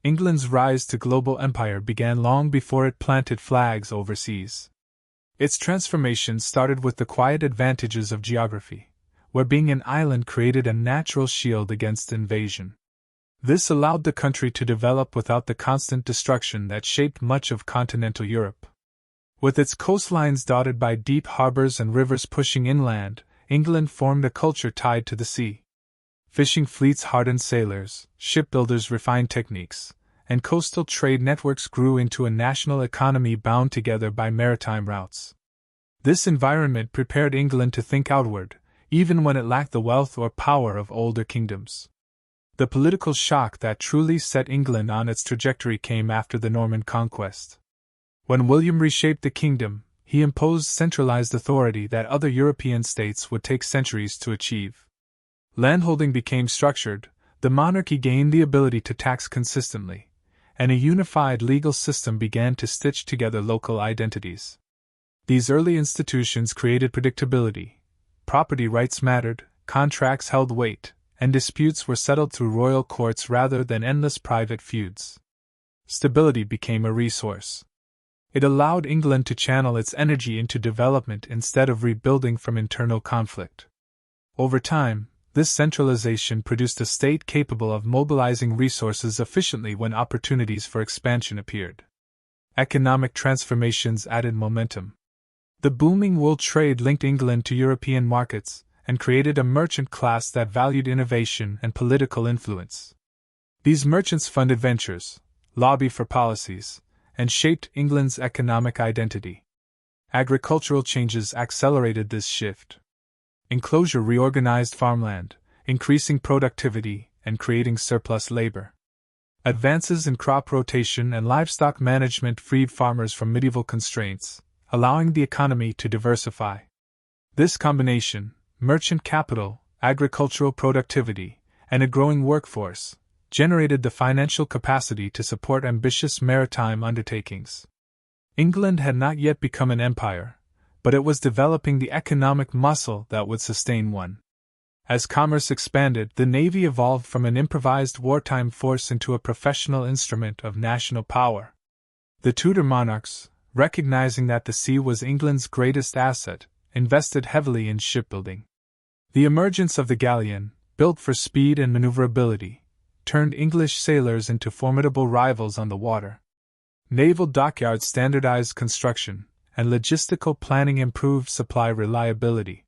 England's rise to global empire began long before it planted flags overseas. Its transformation started with the quiet advantages of geography, where being an island created a natural shield against invasion. This allowed the country to develop without the constant destruction that shaped much of continental Europe. With its coastlines dotted by deep harbors and rivers pushing inland, England formed a culture tied to the sea. Fishing fleets hardened sailors, shipbuilders refined techniques, and coastal trade networks grew into a national economy bound together by maritime routes. This environment prepared England to think outward, even when it lacked the wealth or power of older kingdoms. The political shock that truly set England on its trajectory came after the Norman conquest. When William reshaped the kingdom, he imposed centralized authority that other European states would take centuries to achieve. Landholding became structured, the monarchy gained the ability to tax consistently, and a unified legal system began to stitch together local identities. These early institutions created predictability. Property rights mattered, contracts held weight, and disputes were settled through royal courts rather than endless private feuds. Stability became a resource. It allowed England to channel its energy into development instead of rebuilding from internal conflict. Over time, this centralization produced a state capable of mobilizing resources efficiently when opportunities for expansion appeared. Economic transformations added momentum. The booming wool trade linked England to European markets and created a merchant class that valued innovation and political influence. These merchants funded ventures, lobbied for policies, and shaped England's economic identity. Agricultural changes accelerated this shift. Enclosure reorganized farmland, increasing productivity and creating surplus labor. Advances in crop rotation and livestock management freed farmers from medieval constraints, allowing the economy to diversify. This combination, merchant capital, agricultural productivity, and a growing workforce, generated the financial capacity to support ambitious maritime undertakings. England had not yet become an empire, but it was developing the economic muscle that would sustain one. As commerce expanded, the navy evolved from an improvised wartime force into a professional instrument of national power. The Tudor monarchs, recognizing that the sea was England's greatest asset, invested heavily in shipbuilding. The emergence of the galleon, built for speed and maneuverability, turned English sailors into formidable rivals on the water. Naval dockyards standardized construction, and logistical planning improved supply reliability.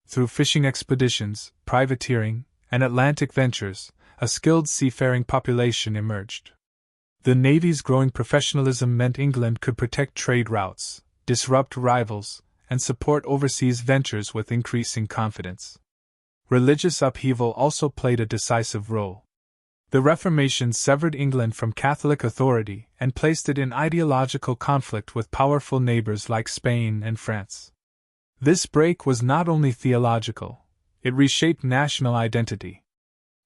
Through fishing expeditions, privateering, and Atlantic ventures, a skilled seafaring population emerged. The Navy's growing professionalism meant England could protect trade routes, disrupt rivals, and support overseas ventures with increasing confidence. Religious upheaval also played a decisive role. The Reformation severed England from Catholic authority and placed it in ideological conflict with powerful neighbors like Spain and France. This break was not only theological, it reshaped national identity.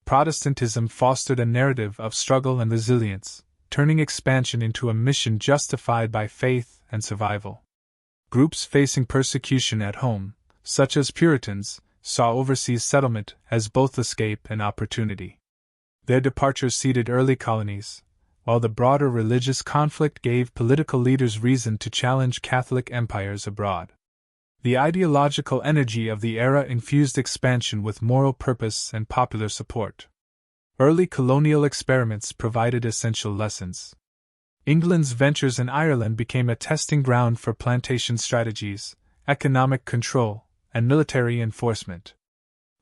Protestantism fostered a narrative of struggle and resilience, turning expansion into a mission justified by faith and survival. Groups facing persecution at home, such as Puritans, saw overseas settlement as both escape and opportunity. Their departures seeded early colonies, while the broader religious conflict gave political leaders reason to challenge Catholic empires abroad. The ideological energy of the era infused expansion with moral purpose and popular support. Early colonial experiments provided essential lessons. England's ventures in Ireland became a testing ground for plantation strategies, economic control, and military enforcement.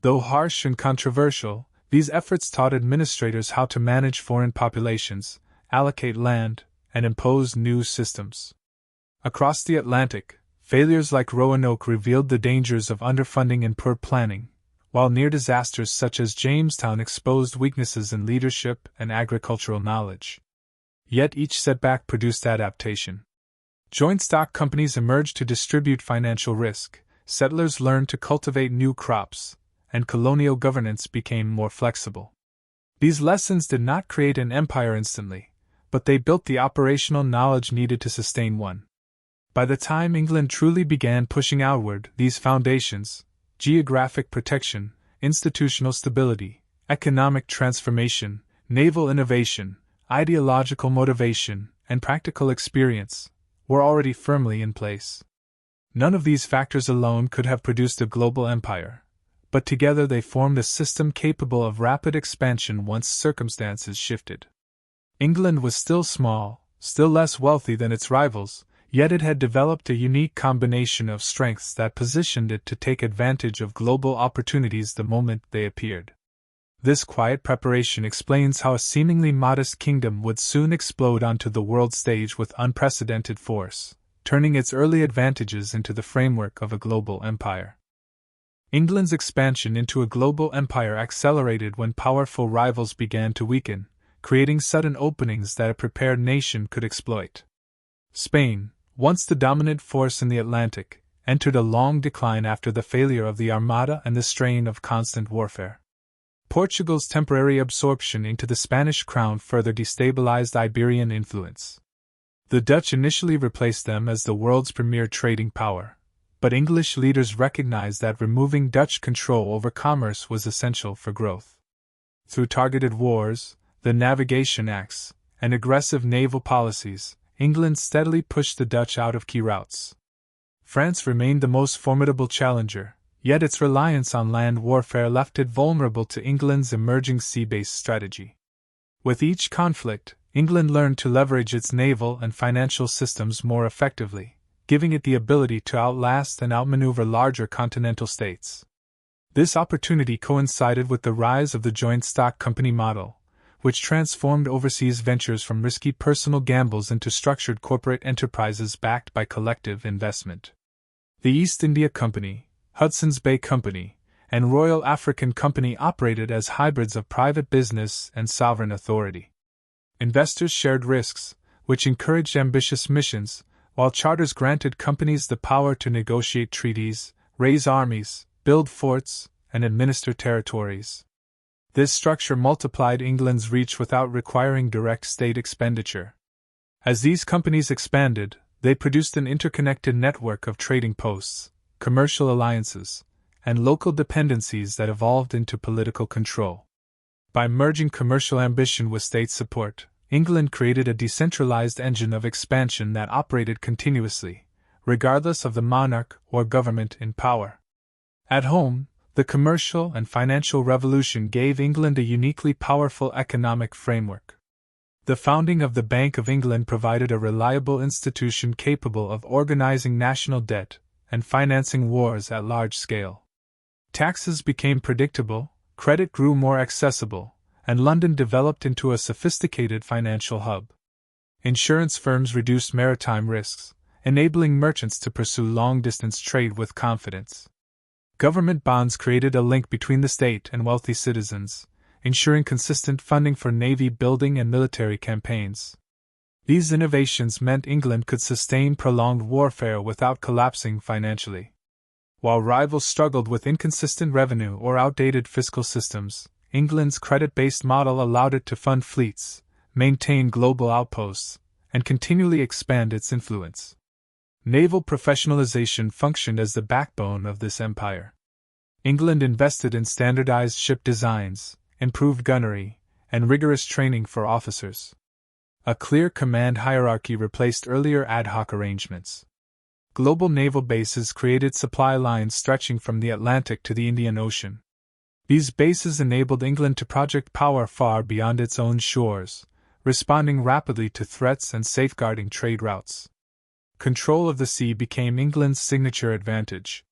Though harsh and controversial, these efforts taught administrators how to manage foreign populations, allocate land, and impose new systems. Across the Atlantic, failures like Roanoke revealed the dangers of underfunding and poor planning, while near disasters such as Jamestown exposed weaknesses in leadership and agricultural knowledge. Yet each setback produced adaptation. Joint stock companies emerged to distribute financial risk, settlers learned to cultivate new crops, and colonial governance became more flexible. These lessons did not create an empire instantly, but they built the operational knowledge needed to sustain one. By the time England truly began pushing outward, these foundations, geographic protection, institutional stability, economic transformation, naval innovation, ideological motivation, and practical experience were already firmly in place. None of these factors alone could have produced a global empire, but together they formed a system capable of rapid expansion once circumstances shifted. England was still small, still less wealthy than its rivals, yet it had developed a unique combination of strengths that positioned it to take advantage of global opportunities the moment they appeared. This quiet preparation explains how a seemingly modest kingdom would soon explode onto the world stage with unprecedented force, turning its early advantages into the framework of a global empire. England's expansion into a global empire accelerated when powerful rivals began to weaken, creating sudden openings that a prepared nation could exploit. Spain, once the dominant force in the Atlantic, entered a long decline after the failure of the Armada and the strain of constant warfare. Portugal's temporary absorption into the Spanish crown further destabilized Iberian influence. The Dutch initially replaced them as the world's premier trading power, but English leaders recognized that removing Dutch control over commerce was essential for growth. Through targeted wars, the Navigation Acts, and aggressive naval policies, England steadily pushed the Dutch out of key routes. France remained the most formidable challenger, yet its reliance on land warfare left it vulnerable to England's emerging sea-based strategy. With each conflict, England learned to leverage its naval and financial systems more effectively, giving it the ability to outlast and outmaneuver larger continental states. This opportunity coincided with the rise of the joint stock company model, which transformed overseas ventures from risky personal gambles into structured corporate enterprises backed by collective investment. The East India Company, Hudson's Bay Company, and Royal African Company operated as hybrids of private business and sovereign authority. Investors shared risks, which encouraged ambitious missions, while charters granted companies the power to negotiate treaties, raise armies, build forts, and administer territories. This structure multiplied England's reach without requiring direct state expenditure. As these companies expanded, they produced an interconnected network of trading posts, commercial alliances, and local dependencies that evolved into political control. By merging commercial ambition with state support, England created a decentralized engine of expansion that operated continuously, regardless of the monarch or government in power. At home, the commercial and financial revolution gave England a uniquely powerful economic framework. The founding of the Bank of England provided a reliable institution capable of organizing national debt and financing wars at large scale. Taxes became predictable, credit grew more accessible, and London developed into a sophisticated financial hub. Insurance firms reduced maritime risks, enabling merchants to pursue long-distance trade with confidence. Government bonds created a link between the state and wealthy citizens, ensuring consistent funding for navy building and military campaigns. These innovations meant England could sustain prolonged warfare without collapsing financially. While rivals struggled with inconsistent revenue or outdated fiscal systems, England's credit-based model allowed it to fund fleets, maintain global outposts, and continually expand its influence. Naval professionalization functioned as the backbone of this empire. England invested in standardized ship designs, improved gunnery, and rigorous training for officers. A clear command hierarchy replaced earlier ad hoc arrangements. Global naval bases created supply lines stretching from the Atlantic to the Indian Ocean. These bases enabled England to project power far beyond its own shores, responding rapidly to threats and safeguarding trade routes. Control of the sea became England's signature advantage.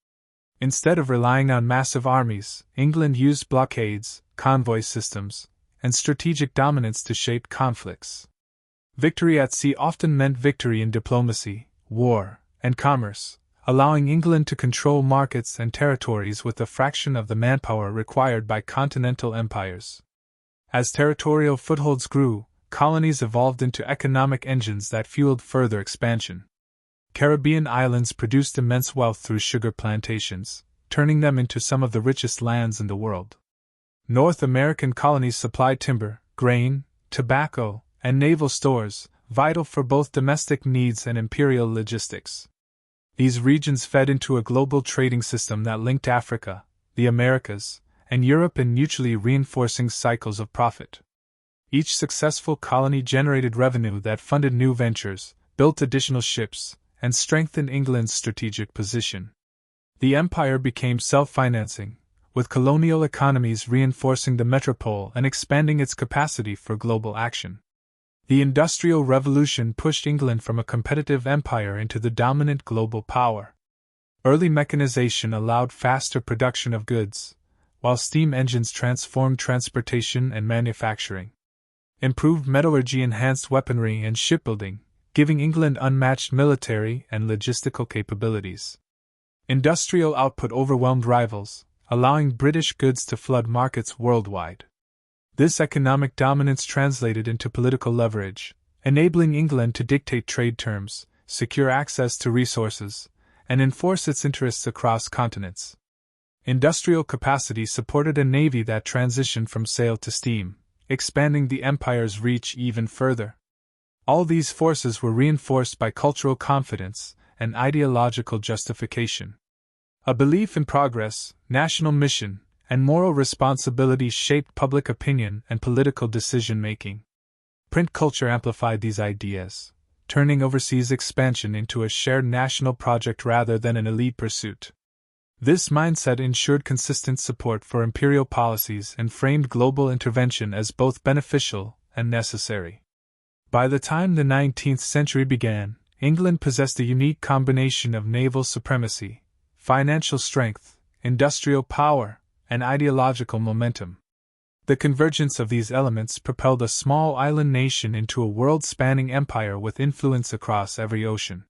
Instead of relying on massive armies, England used blockades, convoy systems, and strategic dominance to shape conflicts. Victory at sea often meant victory in diplomacy, war, and commerce, allowing England to control markets and territories with a fraction of the manpower required by continental empires. As territorial footholds grew, colonies evolved into economic engines that fueled further expansion. Caribbean islands produced immense wealth through sugar plantations, turning them into some of the richest lands in the world. North American colonies supplied timber, grain, tobacco, and naval stores, vital for both domestic needs and imperial logistics. These regions fed into a global trading system that linked Africa, the Americas, and Europe in mutually reinforcing cycles of profit. Each successful colony generated revenue that funded new ventures, built additional ships, and strengthened England's strategic position. The empire became self-financing, with colonial economies reinforcing the metropole and expanding its capacity for global action. The Industrial Revolution pushed England from a competitive empire into the dominant global power. Early mechanization allowed faster production of goods, while steam engines transformed transportation and manufacturing. Improved metallurgy enhanced weaponry and shipbuilding, giving England unmatched military and logistical capabilities. Industrial output overwhelmed rivals, allowing British goods to flood markets worldwide. This economic dominance translated into political leverage, enabling England to dictate trade terms, secure access to resources, and enforce its interests across continents. Industrial capacity supported a navy that transitioned from sail to steam, expanding the empire's reach even further. All these forces were reinforced by cultural confidence and ideological justification. A belief in progress, national mission, and moral responsibility shaped public opinion and political decision-making. Print culture amplified these ideas, turning overseas expansion into a shared national project rather than an elite pursuit. This mindset ensured consistent support for imperial policies and framed global intervention as both beneficial and necessary. By the time the 19th century began, England possessed a unique combination of naval supremacy, financial strength, industrial power, and ideological momentum. The convergence of these elements propelled a small island nation into a world-spanning empire with influence across every ocean.